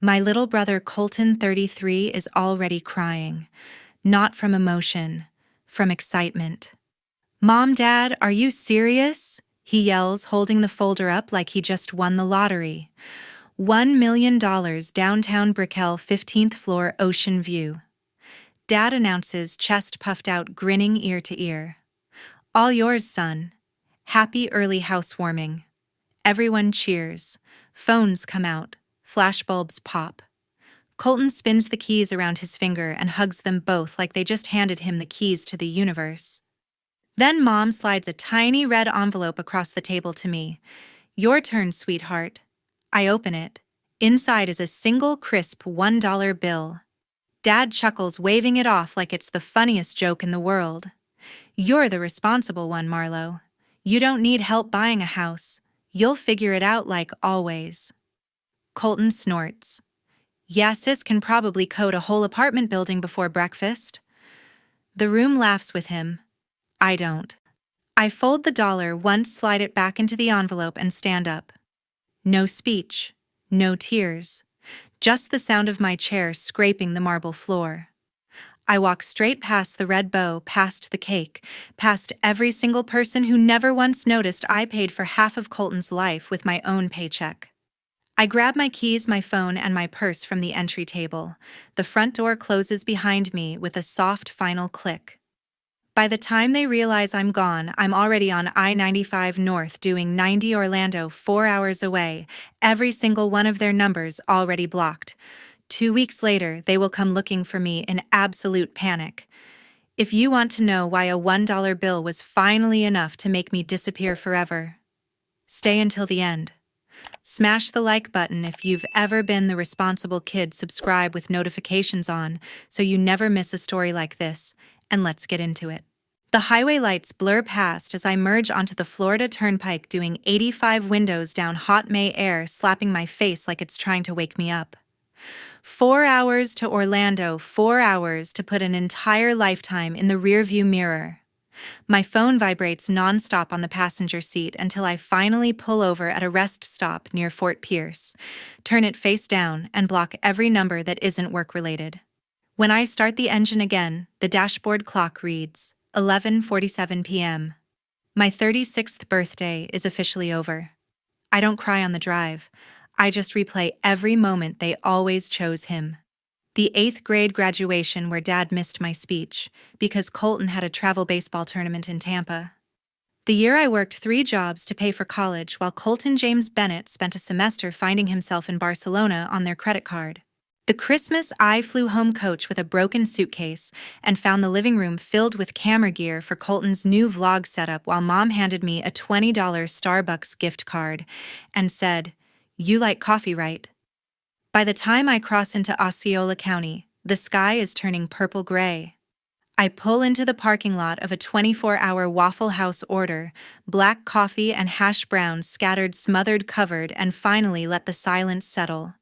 My little brother Colton, 33, is already crying. Not from emotion, from excitement. "Mom, Dad, are you serious?" he yells, holding the folder up like he just won the lottery. $1 million, downtown Brickell, 15th floor, ocean view. Dad announces, chest puffed out, grinning ear to ear. "All yours, son. Happy early housewarming." Everyone cheers. Phones come out. Flashbulbs pop. Colton spins the keys around his finger and hugs them both like they just handed him the keys to the universe. Then Mom slides a tiny red envelope across the table to me. "Your turn, sweetheart." I open it. Inside is a single crisp $1 bill. Dad chuckles, waving it off like it's the funniest joke in the world. "You're the responsible one, Marlowe. You don't need help buying a house. You'll figure it out like always." Colton snorts. "Yeah, sis can probably code a whole apartment building before breakfast." The room laughs with him. I don't. I fold the dollar once, slide it back into the envelope, and stand up. No speech, no tears, just the sound of my chair scraping the marble floor. I walk straight past the red bow, past the cake, past every single person who never once noticed I paid for half of Colton's life with my own paycheck. I grab my keys, my phone, and my purse from the entry table. The front door closes behind me with a soft final click. By the time they realize I'm gone, I'm already on I-95 North doing 90 Orlando, 4 hours away, every single one of their numbers already blocked. 2 weeks later, they will come looking for me in absolute panic. If you want to know why a $1 bill was finally enough to make me disappear forever, stay until the end. Smash the like button if you've ever been the responsible kid, subscribe with notifications on so you never miss a story like this, and let's get into it. The highway lights blur past as I merge onto the Florida Turnpike, doing 85 windows down hot May air, slapping my face like it's trying to wake me up. 4 hours to Orlando, 4 hours to put an entire lifetime in the rearview mirror. My phone vibrates nonstop on the passenger seat until I finally pull over at a rest stop near Fort Pierce, turn it face down, and block every number that isn't work-related. When I start the engine again, the dashboard clock reads 11:47 p.m. My 36th birthday is officially over. I don't cry on the drive. I just replay every moment they always chose him. The 8th grade graduation where Dad missed my speech because Colton had a travel baseball tournament in Tampa. The year I worked 3 jobs to pay for college while Colton James Bennett spent a semester finding himself in Barcelona on their credit card. The Christmas I flew home coach with a broken suitcase and found the living room filled with camera gear for Colton's new vlog setup while Mom handed me a $20 Starbucks gift card and said, "You like coffee, right?" By the time I cross into Osceola County, the sky is turning purple-gray. I pull into the parking lot of a 24-hour Waffle House order, black coffee and hash browns scattered, smothered, covered, and finally let the silence settle.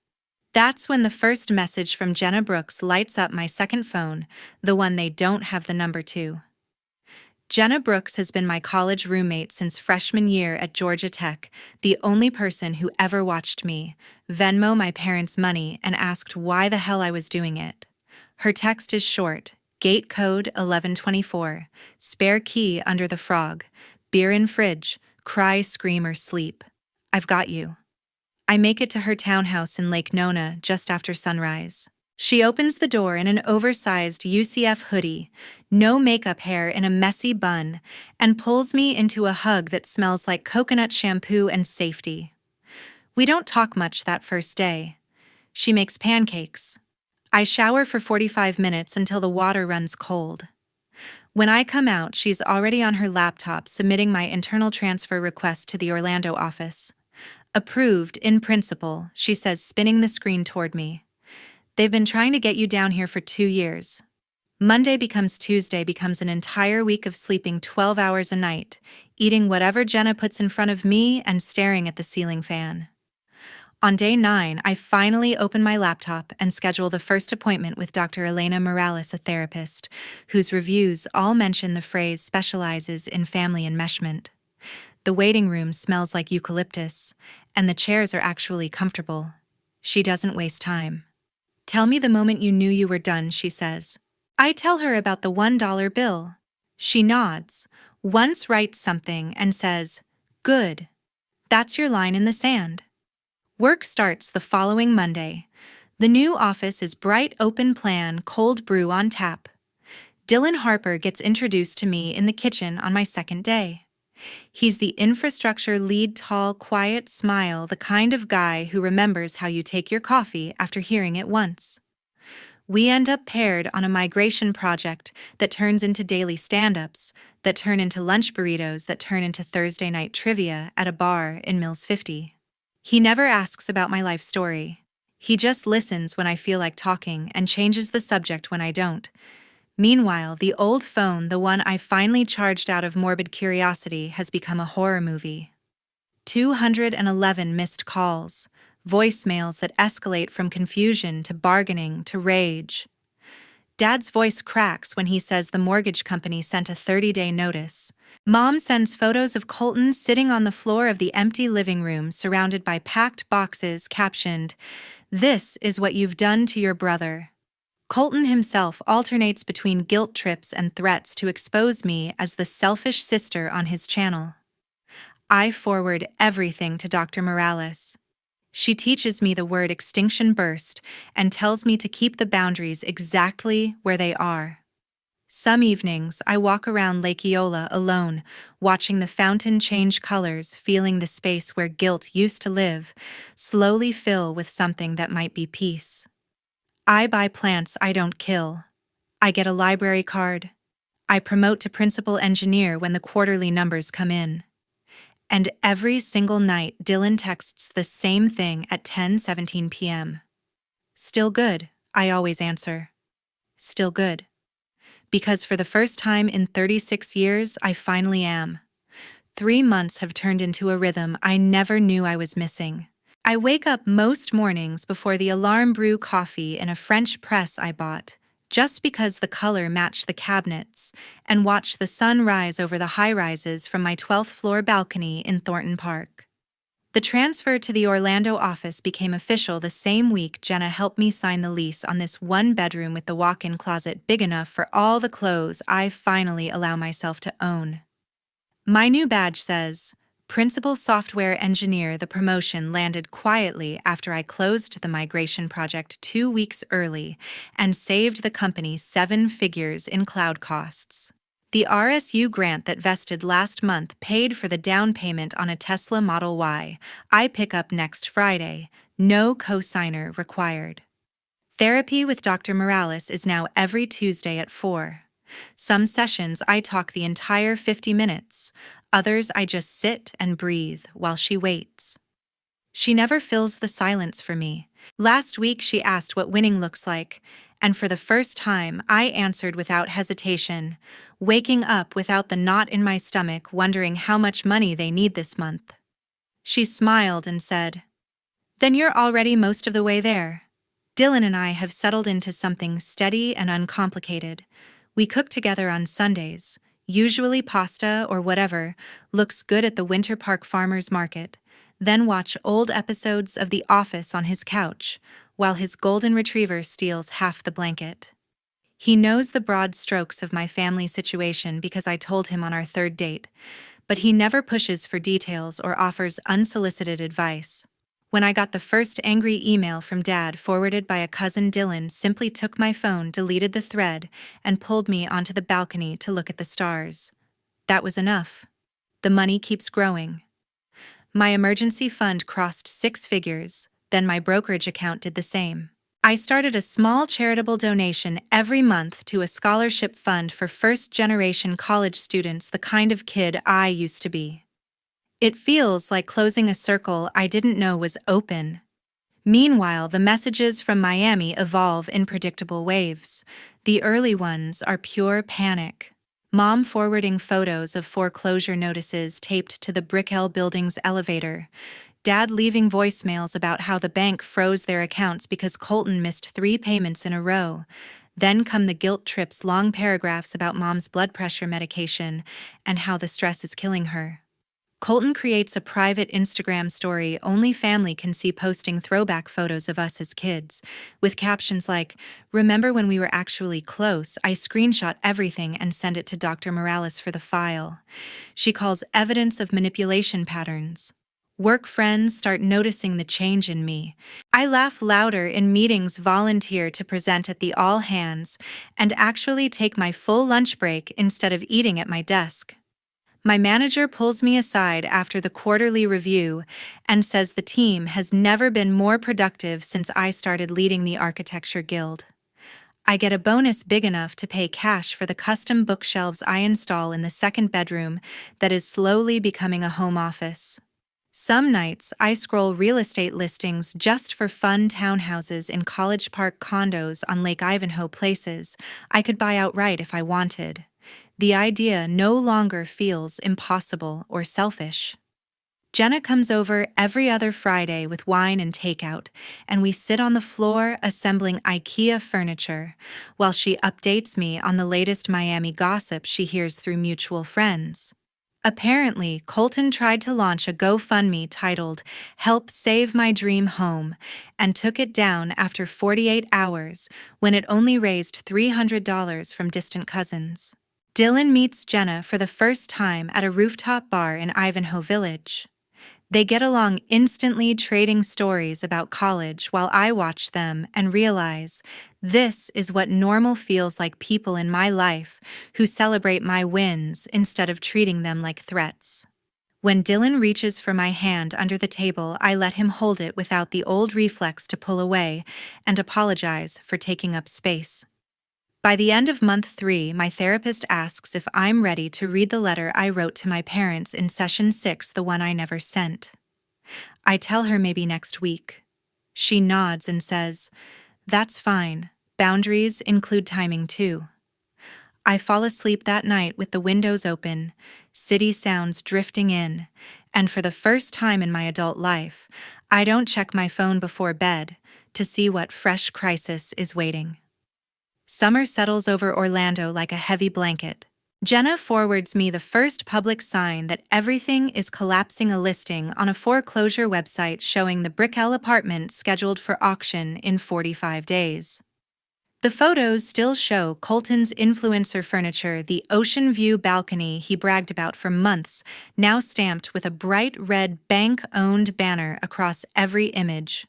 That's when the first message from Jenna Brooks lights up my second phone, the one they don't have the number to. Jenna Brooks has been my college roommate since freshman year at Georgia Tech, the only person who ever watched me Venmo my parents' money and asked why the hell I was doing it. Her text is short: gate code 1124, spare key under the frog, beer in fridge, cry, scream, or sleep. I've got you. I make it to her townhouse in Lake Nona just after sunrise. She opens the door in an oversized UCF hoodie, no makeup, hair in a messy bun, and pulls me into a hug that smells like coconut shampoo and safety. We don't talk much that first day. She makes pancakes. I shower for 45 minutes until the water runs cold. When I come out, she's already on her laptop submitting my internal transfer request to the Orlando office. "Approved in principle," she says, spinning the screen toward me. "They've been trying to get you down here for 2 years. Monday becomes Tuesday, becomes an entire week of sleeping 12 hours a night, eating whatever Jenna puts in front of me, and staring at the ceiling fan. On day 9, I finally open my laptop and schedule the first appointment with Dr. Elena Morales, a therapist, whose reviews all mention the phrase specializes in family enmeshment. The waiting room smells like eucalyptus, and the chairs are actually comfortable. She doesn't waste time. Tell me the moment you knew you were done, she says. I tell her about the $1 bill. She nods, once writes something and says, "Good. That's your line in the sand." Work starts the following Monday. The new office is bright open plan, cold brew on tap. Dylan Harper gets introduced to me in the kitchen on my second day. He's the infrastructure lead, tall, quiet smile, the kind of guy who remembers how you take your coffee after hearing it once. We end up paired on a migration project that turns into daily stand-ups, that turn into lunch burritos, that turn into Thursday night trivia at a bar in Mills 50. He never asks about my life story. He just listens when I feel like talking and changes the subject when I don't. Meanwhile, the old phone, the one I finally charged out of morbid curiosity, has become a horror movie. 211 missed calls, voicemails that escalate from confusion to bargaining to rage. Dad's voice cracks when he says the mortgage company sent a 30-day notice. Mom sends photos of Colton sitting on the floor of the empty living room surrounded by packed boxes captioned, "This is what you've done to your brother." Colton himself alternates between guilt trips and threats to expose me as the selfish sister on his channel. I forward everything to Dr. Morales. She teaches me the word extinction burst and tells me to keep the boundaries exactly where they are. Some evenings, I walk around Lake Eola alone, watching the fountain change colors, feeling the space where guilt used to live, slowly fill with something that might be peace. I buy plants I don't kill. I get a library card. I promote to principal engineer when the quarterly numbers come in. And every single night, Dylan texts the same thing at 10:17 p.m. "Still good," I always answer. Still good. Because for the first time in 36 years, I finally am. 3 months have turned into a rhythm I never knew I was missing. I wake up most mornings before the alarm, brew coffee in a French press I bought, just because the color matched the cabinets, and watch the sun rise over the high-rises from my 12th floor balcony in Thornton Park. The transfer to the Orlando office became official the same week Jenna helped me sign the lease on this one bedroom with the walk-in closet big enough for all the clothes I finally allow myself to own. My new badge says, Principal Software Engineer. The promotion landed quietly after I closed the migration project 2 weeks early and saved the company 7 figures in cloud costs. The RSU grant that vested last month paid for the down payment on a Tesla Model Y I pick up next Friday, no co-signer required. Therapy with Dr. Morales is now every Tuesday at 4. Some sessions I talk the entire 50 minutes, others I just sit and breathe while she waits. She never fills the silence for me. Last week she asked what winning looks like, and for the first time I answered without hesitation, waking up without the knot in my stomach wondering how much money they need this month. She smiled and said, "Then you're already most of the way there." Dylan and I have settled into something steady and uncomplicated. We cook together on Sundays, usually pasta or whatever looks good at the Winter Park Farmers Market, then watch old episodes of The Office on his couch, while his golden retriever steals half the blanket. He knows the broad strokes of my family situation because I told him on our third date, but he never pushes for details or offers unsolicited advice. When I got the first angry email from Dad forwarded by a cousin, Dylan simply took my phone, deleted the thread, and pulled me onto the balcony to look at the stars. That was enough. The money keeps growing. My emergency fund crossed 6 figures, then my brokerage account did the same. I started a small charitable donation every month to a scholarship fund for first-generation college students, the kind of kid I used to be. It feels like closing a circle I didn't know was open. Meanwhile, the messages from Miami evolve in predictable waves. The early ones are pure panic. Mom forwarding photos of foreclosure notices taped to the Brickell building's elevator. Dad leaving voicemails about how the bank froze their accounts because Colton missed 3 payments in a row. Then come the guilt trips, long paragraphs about Mom's blood pressure medication and how the stress is killing her. Colton creates a private Instagram story only family can see, posting throwback photos of us as kids, with captions like, "Remember when we were actually close? I screenshot everything and send it to Dr. Morales for the file." She calls evidence of manipulation patterns. Work friends start noticing the change in me. I laugh louder in meetings, volunteer to present at the all hands, and actually take my full lunch break instead of eating at my desk. My manager pulls me aside after the quarterly review and says the team has never been more productive since I started leading the architecture guild. I get a bonus big enough to pay cash for the custom bookshelves I install in the second bedroom that is slowly becoming a home office. Some nights, I scroll real estate listings just for fun townhouses in College Park condos on Lake Ivanhoe, places I could buy outright if I wanted. The idea no longer feels impossible or selfish. Jenna comes over every other Friday with wine and takeout, and we sit on the floor assembling IKEA furniture, while she updates me on the latest Miami gossip she hears through mutual friends. Apparently, Colton tried to launch a GoFundMe titled "Help Save My Dream Home" and took it down after 48 hours when it only raised $300 from distant cousins. Dylan meets Jenna for the first time at a rooftop bar in Ivanhoe Village. They get along instantly, trading stories about college while I watch them and realize this is what normal feels like: people in my life who celebrate my wins instead of treating them like threats. When Dylan reaches for my hand under the table, I let him hold it without the old reflex to pull away and apologize for taking up space. By the end of month 3, my therapist asks if I'm ready to read the letter I wrote to my parents in session 6, the one I never sent. I tell her maybe next week. She nods and says, "That's fine. Boundaries include timing too." I fall asleep that night with the windows open, city sounds drifting in, and for the first time in my adult life, I don't check my phone before bed to see what fresh crisis is waiting. Summer settles over Orlando like a heavy blanket. Jenna forwards me the first public sign that everything is collapsing, a listing on a foreclosure website showing the Brickell apartment scheduled for auction in 45 days. The photos still show Colton's influencer furniture, the ocean view balcony he bragged about for months, now stamped with a bright red bank-owned banner across every image.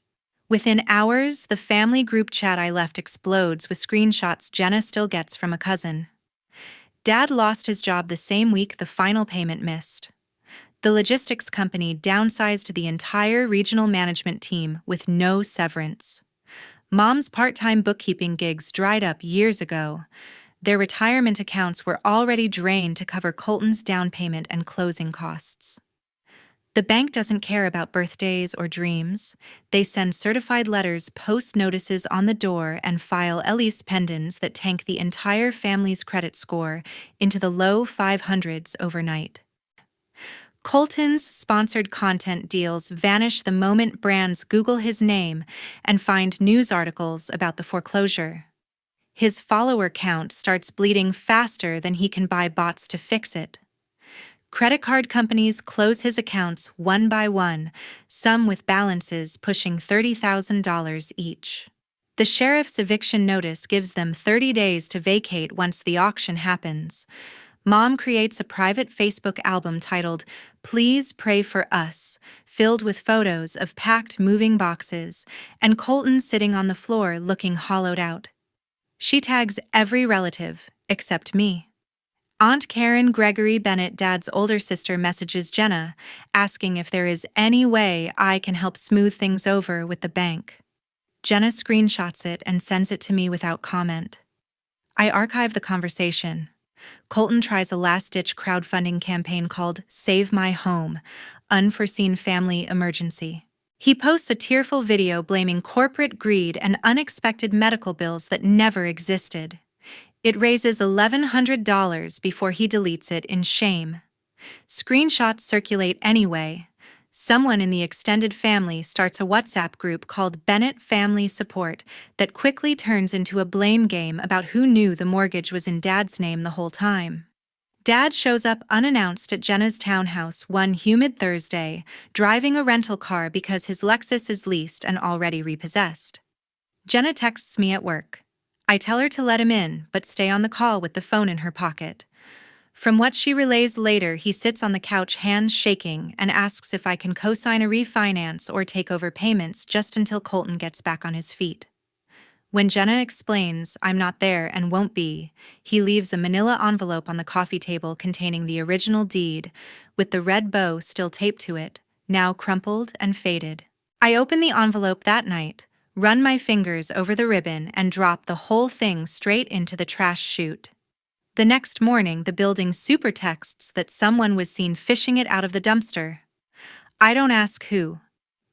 Within hours, the family group chat I left explodes with screenshots Jenna still gets from a cousin. Dad lost his job the same week the final payment missed. The logistics company downsized the entire regional management team with no severance. Mom's part-time bookkeeping gigs dried up years ago. Their retirement accounts were already drained to cover Colton's down payment and closing costs. The bank doesn't care about birthdays or dreams. They send certified letters, post notices on the door, and file lease pendants that tank the entire family's credit score into the low 500s overnight. Colton's sponsored content deals vanish the moment brands Google his name and find news articles about the foreclosure. His follower count starts bleeding faster than he can buy bots to fix it. Credit card companies close his accounts one by one, some with balances pushing $30,000 each. The sheriff's eviction notice gives them 30 days to vacate once the auction happens. Mom creates a private Facebook album titled "Please Pray for Us," filled with photos of packed moving boxes and Colton sitting on the floor looking hollowed out. She tags every relative except me. Aunt Karen Gregory Bennett, Dad's older sister, messages Jenna, asking if there is any way I can help smooth things over with the bank. Jenna screenshots it and sends it to me without comment. I archive the conversation. Colton tries a last-ditch crowdfunding campaign called "Save My Home, Unforeseen Family Emergency." He posts a tearful video blaming corporate greed and unexpected medical bills that never existed. It raises $1,100 before he deletes it in shame. Screenshots circulate anyway. Someone in the extended family starts a WhatsApp group called Bennett Family Support that quickly turns into a blame game about who knew the mortgage was in Dad's name the whole time. Dad shows up unannounced at Jenna's townhouse one humid Thursday, driving a rental car because his Lexus is leased and already repossessed. Jenna texts me at work. I tell her to let him in, but stay on the call with the phone in her pocket. From what she relays later, he sits on the couch, hands shaking, and asks if I can co-sign a refinance or take over payments just until Colton gets back on his feet. When Jenna explains I'm not there and won't be, he leaves a manila envelope on the coffee table containing the original deed, with the red bow still taped to it, now crumpled and faded. I open the envelope that night, run my fingers over the ribbon, and drop the whole thing straight into the trash chute. The next morning, the building super texts that someone was seen fishing it out of the dumpster. I don't ask who.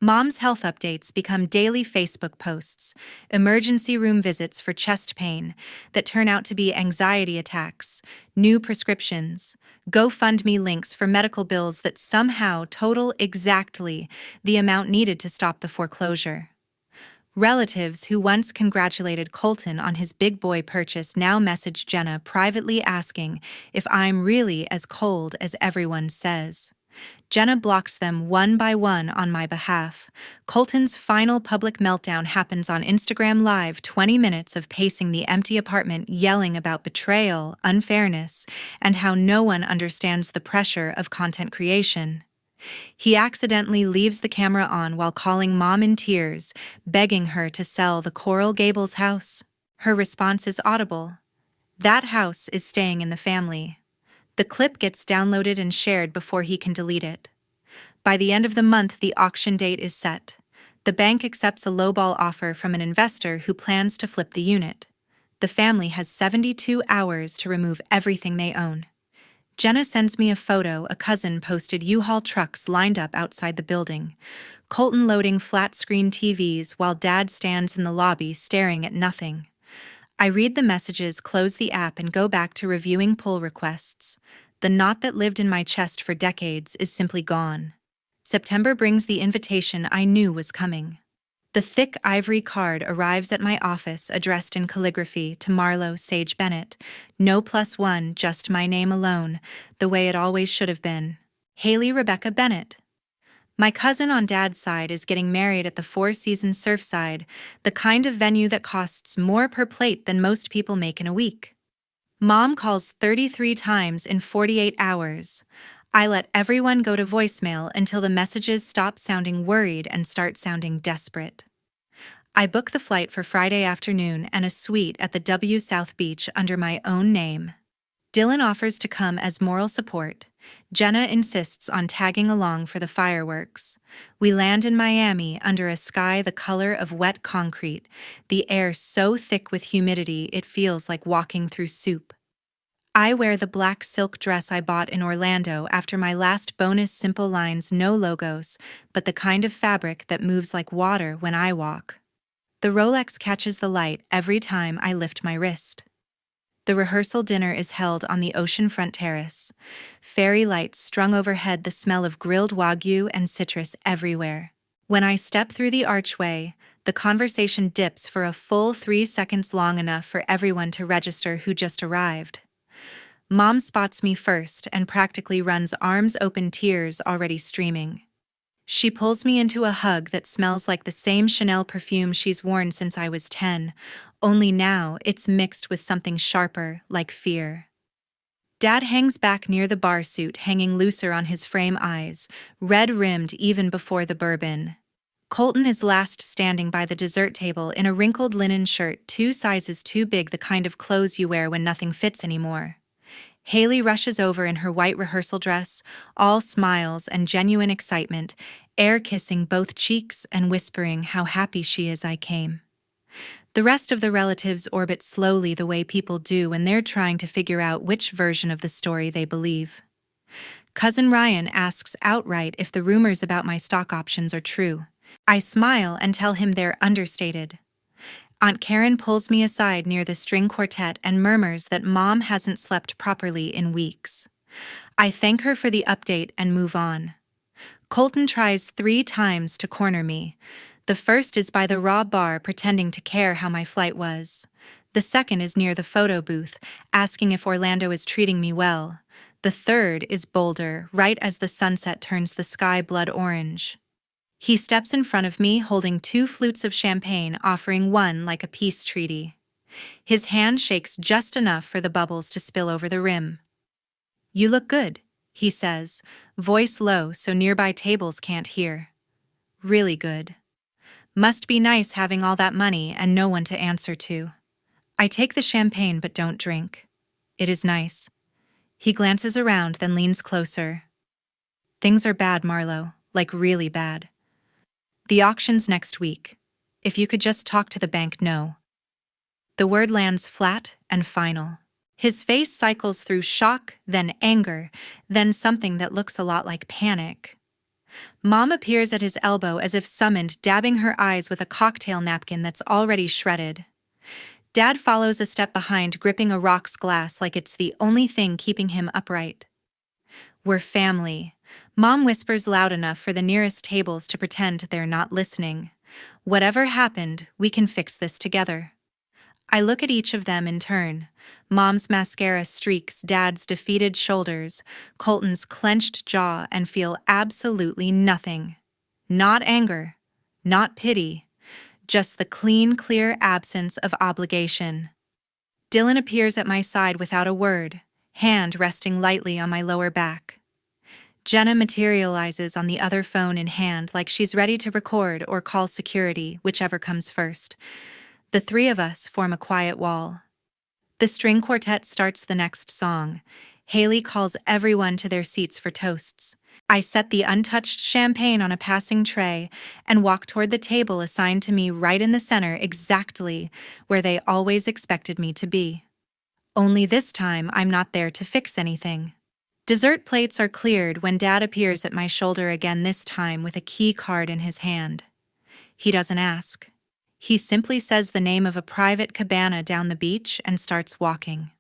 Mom's health updates become daily Facebook posts, emergency room visits for chest pain that turn out to be anxiety attacks, new prescriptions, GoFundMe links for medical bills that somehow total exactly the amount needed to stop the foreclosure. Relatives who once congratulated Colton on his big boy purchase now message Jenna privately asking if I'm really as cold as everyone says. Jenna blocks them one by one on my behalf. Colton's final public meltdown happens on Instagram Live, 20 minutes of pacing the empty apartment, yelling about betrayal, unfairness, and how no one understands the pressure of content creation. He accidentally leaves the camera on while calling Mom in tears, begging her to sell the Coral Gables house. Her response is audible. That house is staying in the family. The clip gets downloaded and shared before he can delete it. By the end of the month, the auction date is set. The bank accepts a lowball offer from an investor who plans to flip the unit. The family has 72 hours to remove everything they own. Jenna sends me a photo a cousin posted. U-Haul trucks lined up outside the building. Colton loading flat-screen TVs while Dad stands in the lobby staring at nothing. I read the messages, close the app, and go back to reviewing pull requests. The knot that lived in my chest for decades is simply gone. September brings the invitation I knew was coming. The thick ivory card arrives at my office, addressed in calligraphy to Marlowe Sage Bennett. No +1, just my name alone, the way it always should have been. Haley Rebecca Bennett. My cousin on Dad's side is getting married at the Four Seasons Surfside, the kind of venue that costs more per plate than most people make in a week. Mom calls 33 times in 48 hours. I let everyone go to voicemail until the messages stop sounding worried and start sounding desperate. I book the flight for Friday afternoon and a suite at the W South Beach under my own name. Dylan offers to come as moral support. Jenna insists on tagging along for the fireworks. We land in Miami under a sky the color of wet concrete, the air so thick with humidity it feels like walking through soup. I wear the black silk dress I bought in Orlando after my last bonus, simple lines, no logos, but the kind of fabric that moves like water when I walk. The Rolex catches the light every time I lift my wrist. The rehearsal dinner is held on the oceanfront terrace. Fairy lights strung overhead, the smell of grilled wagyu and citrus everywhere. When I step through the archway, the conversation dips for a full 3 seconds, long enough for everyone to register who just arrived. Mom spots me first and practically runs arms open, tears already streaming. She pulls me into a hug that smells like the same Chanel perfume she's worn since I was 10, only now it's mixed with something sharper, like fear. Dad hangs back near the bar suit, hanging looser on his frame eyes, red-rimmed even before the bourbon. Colton is last standing by the dessert table in a wrinkled linen shirt 2 sizes too big, the kind of clothes you wear when nothing fits anymore. Haley rushes over in her white rehearsal dress, all smiles and genuine excitement, air kissing both cheeks and whispering how happy she is I came. The rest of the relatives orbit slowly, the way people do when they're trying to figure out which version of the story they believe. Cousin Ryan asks outright if the rumors about my stock options are true. I smile and tell him they're understated. Aunt Karen pulls me aside near the string quartet and murmurs that Mom hasn't slept properly in weeks. I thank her for the update and move on. Colton tries 3 times to corner me. The first is by the raw bar, pretending to care how my flight was. The second is near the photo booth, asking if Orlando is treating me well. The third is bolder, right as the sunset turns the sky blood orange. He steps in front of me holding 2 flutes of champagne, offering one like a peace treaty. His hand shakes just enough for the bubbles to spill over the rim. "You look good," he says, voice low so nearby tables can't hear. "Really good. Must be nice having all that money and no one to answer to." I take the champagne but don't drink. It is nice. He glances around, then leans closer. "Things are bad, Marlowe, like really bad. The auction's next week. If you could just talk to the bank, no." The word lands flat and final. His face cycles through shock, then anger, then something that looks a lot like panic. Mom appears at his elbow as if summoned, dabbing her eyes with a cocktail napkin that's already shredded. Dad follows a step behind, gripping a rocks glass like it's the only thing keeping him upright. "We're family," Mom whispers loud enough for the nearest tables to pretend they're not listening. "Whatever happened, we can fix this together." I look at each of them in turn. Mom's mascara streaks Dad's defeated shoulders, Colton's clenched jaw, and feel absolutely nothing. Not anger, not pity, just the clean, clear absence of obligation. Dylan appears at my side without a word, hand resting lightly on my lower back. Jenna materializes on the other phone in hand like she's ready to record or call security, whichever comes first. The 3 of us form a quiet wall. The string quartet starts the next song. Haley calls everyone to their seats for toasts. I set the untouched champagne on a passing tray and walk toward the table assigned to me right in the center, exactly where they always expected me to be. Only this time I'm not there to fix anything. Dessert plates are cleared when Dad appears at my shoulder again, this time with a key card in his hand. He doesn't ask. He simply says the name of a private cabana down the beach and starts walking.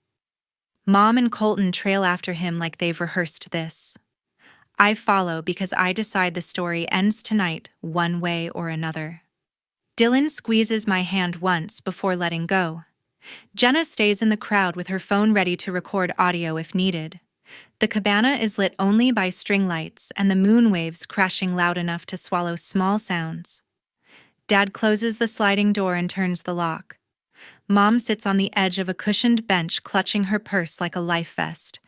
Mom and Colton trail after him like they've rehearsed this. I follow because I decide the story ends tonight, one way or another. Dylan squeezes my hand once before letting go. Jenna stays in the crowd with her phone ready to record audio if needed. The cabana is lit only by string lights and the moon waves crashing loud enough to swallow small sounds. Dad closes the sliding door and turns the lock. Mom sits on the edge of a cushioned bench, clutching her purse like a life vest.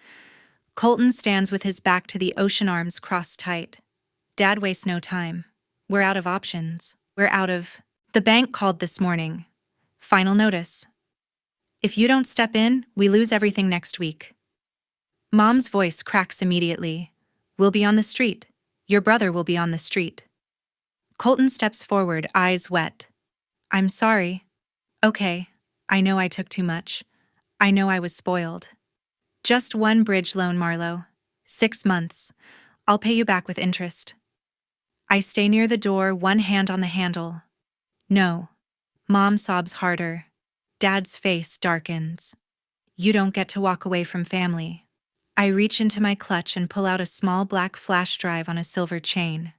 Colton stands with his back to the ocean, arms crossed tight. Dad wastes no time. We're out of options. The bank called this morning. Final notice. If you don't step in, we lose everything next week. Mom's voice cracks immediately. We'll be on the street. Your brother will be on the street. Colton steps forward, eyes wet. I'm sorry. Okay, I know I took too much. I know I was spoiled. Just one bridge loan, Marlowe. 6 months. I'll pay you back with interest. I stay near the door, one hand on the handle. No. Mom sobs harder. Dad's face darkens. You don't get to walk away from family. I reach into my clutch and pull out a small black flash drive on a silver chain.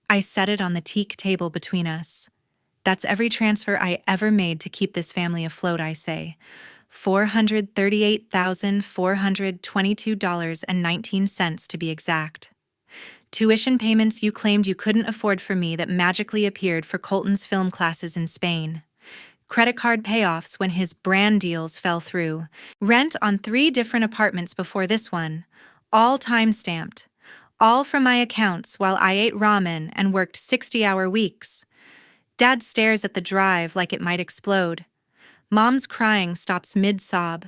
I set it on the teak table between us. That's every transfer I ever made to keep this family afloat, I say. $438,422.19 to be exact. Tuition payments you claimed you couldn't afford for me that magically appeared for Colton's film classes in Spain. Credit card payoffs when his brand deals fell through. Rent on 3 different apartments before this one. All time-stamped. All from my accounts while I ate ramen and worked 60-hour weeks. Dad stares at the drive like it might explode. Mom's crying stops mid-sob.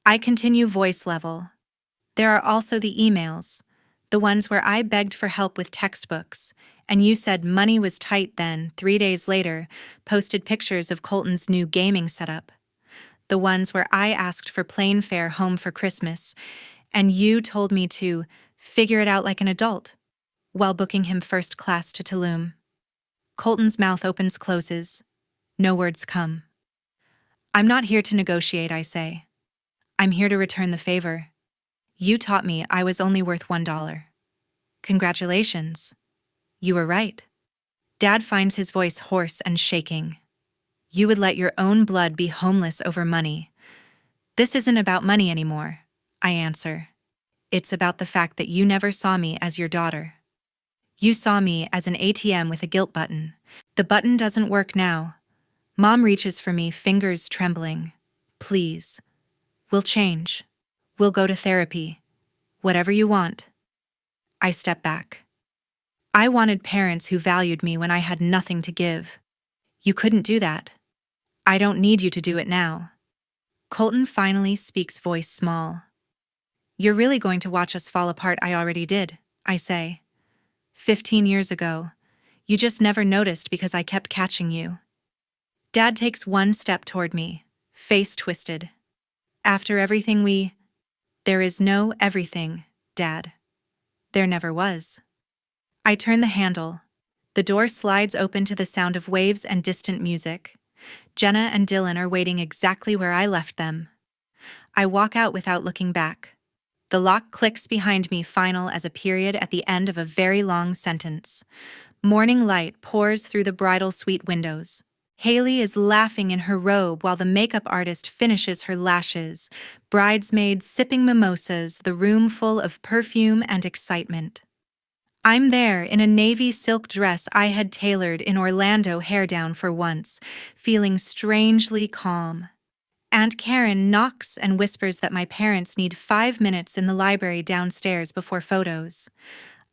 I continue voice level. There are also the emails, the ones where I begged for help with textbooks, and you said money was tight, then, 3 days later, posted pictures of Colton's new gaming setup. The ones where I asked for plane fare home for Christmas, and you told me to figure it out like an adult, while booking him first class to Tulum. Colton's mouth opens, closes. No words come. I'm not here to negotiate, I say. I'm here to return the favor. You taught me I was only worth $1. Congratulations. You were right. Dad finds his voice hoarse and shaking. You would let your own blood be homeless over money. This isn't about money anymore, I answer. It's about the fact that you never saw me as your daughter. You saw me as an ATM with a guilt button. The button doesn't work now. Mom reaches for me, fingers trembling. Please. We'll change. We'll go to therapy. Whatever you want. I step back. I wanted parents who valued me when I had nothing to give. You couldn't do that. I don't need you to do it now. Colton finally speaks, voice small. You're really going to watch us fall apart? I already did, I say. 15 years ago. You just never noticed because I kept catching you. Dad takes one step toward me, face twisted. After everything There is no everything, Dad. There never was. I turn the handle. The door slides open to the sound of waves and distant music. Jenna and Dylan are waiting exactly where I left them. I walk out without looking back. The lock clicks behind me, final as a period at the end of a very long sentence. Morning light pours through the bridal suite windows. Haley is laughing in her robe while the makeup artist finishes her lashes. Bridesmaids sipping mimosas, the room full of perfume and excitement. I'm there in a navy silk dress I had tailored in Orlando, hair down for once, feeling strangely calm. Aunt Karen knocks and whispers that my parents need 5 minutes in the library downstairs before photos.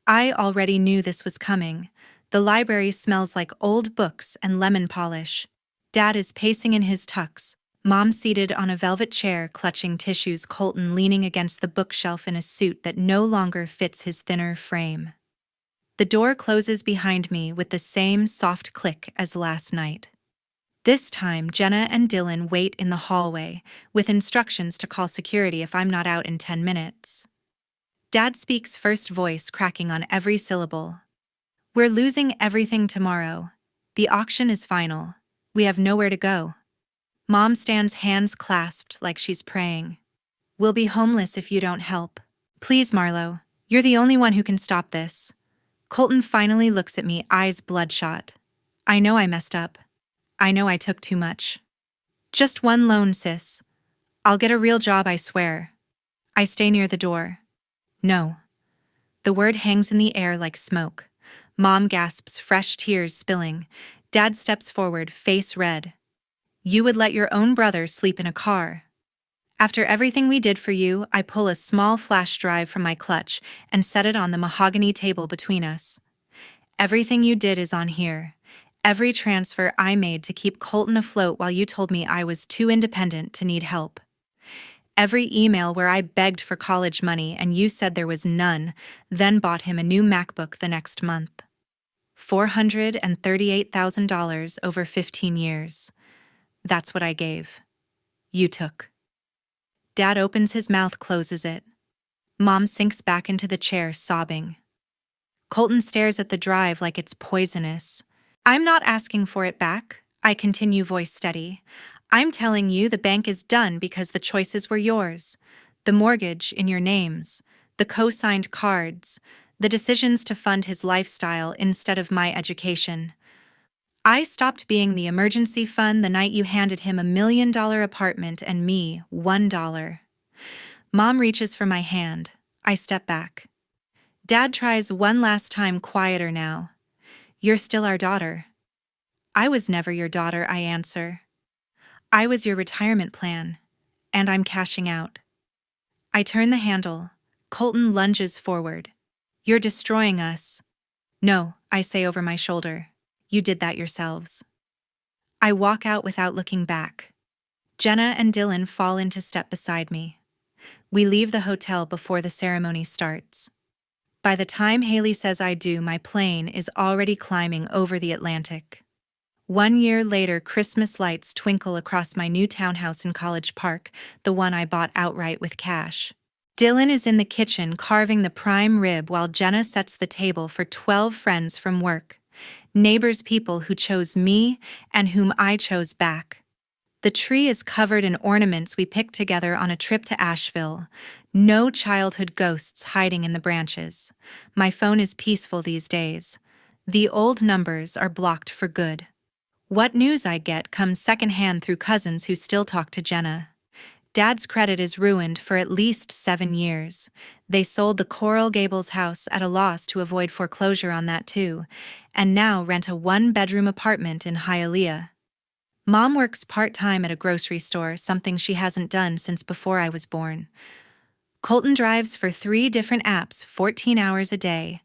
I already knew this was coming. The library smells like old books and lemon polish. Dad is pacing in his tux, Mom seated on a velvet chair clutching tissues, Colton leaning against the bookshelf in a suit that no longer fits his thinner frame. The door closes behind me with the same soft click as last night. This time, Jenna and Dylan wait in the hallway, with instructions to call security if I'm not out in 10 minutes. Dad speaks first, voice cracking on every syllable. We're losing everything tomorrow. The auction is final. We have nowhere to go. Mom stands, hands clasped like she's praying. We'll be homeless if you don't help. Please, Marlowe, you're the only one who can stop this. Colton finally looks at me, eyes bloodshot. I know I messed up. I know I took too much. Just one loan, sis. I'll get a real job, I swear. I stay near the door. No. The word hangs in the air like smoke. Mom gasps, fresh tears spilling. Dad steps forward, face red. You would let your own brother sleep in a car. After everything we did for you, I pull a small flash drive from my clutch and set it on the mahogany table between us. Everything you did is on here. Every transfer I made to keep Colton afloat while you told me I was too independent to need help. Every email where I begged for college money and you said there was none, then bought him a new MacBook the next month. $438,000 over 15 years. That's what I gave. You took. Dad opens his mouth, closes it. Mom sinks back into the chair, sobbing. Colton stares at the drive like it's poisonous. I'm not asking for it back, I continue, voice steady. I'm telling you the bank is done because the choices were yours. The mortgage in your names, the co-signed cards, the decisions to fund his lifestyle instead of my education. I stopped being the emergency fund the night you handed him $1 million apartment and me $1. Mom reaches for my hand. I step back. Dad tries one last time, quieter now. You're still our daughter. I was never your daughter, I answer. I was your retirement plan, and I'm cashing out. I turn the handle. Colton lunges forward. You're destroying us. No, I say over my shoulder. You did that yourselves. I walk out without looking back. Jenna and Dylan fall into step beside me. We leave the hotel before the ceremony starts. By the time Haley says I do, my plane is already climbing over the Atlantic. 1 year later, Christmas lights twinkle across my new townhouse in College Park, the one I bought outright with cash. Dylan is in the kitchen carving the prime rib while Jenna sets the table for 12 friends from work. Neighbors, people who chose me and whom I chose back. The tree is covered in ornaments we picked together on a trip to Asheville. No childhood ghosts hiding in the branches. My phone is peaceful these days. The old numbers are blocked for good. What news I get comes secondhand through cousins who still talk to Jenna. Dad's credit is ruined for at least 7 years. They sold the Coral Gables house at a loss to avoid foreclosure on that too, and now rent a 1-bedroom apartment in Hialeah. Mom works part-time at a grocery store, something she hasn't done since before I was born. Colton drives for 3 different apps 14 hours a day,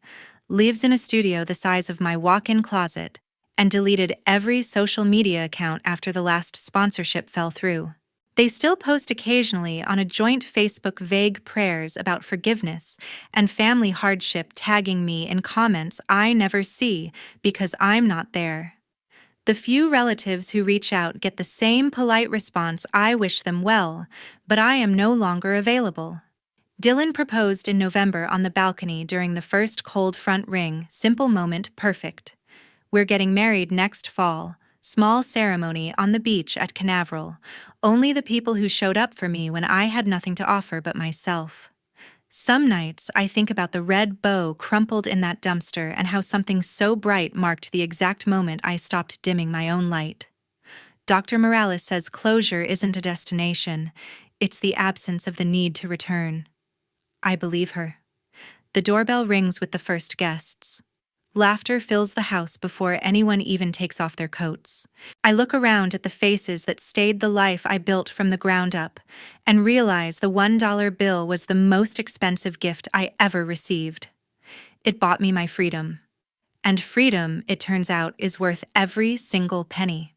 lives in a studio the size of my walk-in closet, and deleted every social media account after the last sponsorship fell through. They still post occasionally on a joint Facebook vague prayers about forgiveness and family hardship, tagging me in comments I never see because I'm not there. The few relatives who reach out get the same polite response, I wish them well, but I am no longer available. Dylan proposed in November on the balcony during the first cold front ring, simple moment, perfect. We're getting married next fall, small ceremony on the beach at Canaveral, only the people who showed up for me when I had nothing to offer but myself. Some nights I think about the red bow crumpled in that dumpster and how something so bright marked the exact moment I stopped dimming my own light. Dr. Morales says closure isn't a destination, it's the absence of the need to return. I believe her. The doorbell rings with the first guests. Laughter fills the house before anyone even takes off their coats. I look around at the faces that stayed the life I built from the ground up and realize the $1 bill was the most expensive gift I ever received. It bought me my freedom. And freedom, it turns out, is worth every single penny.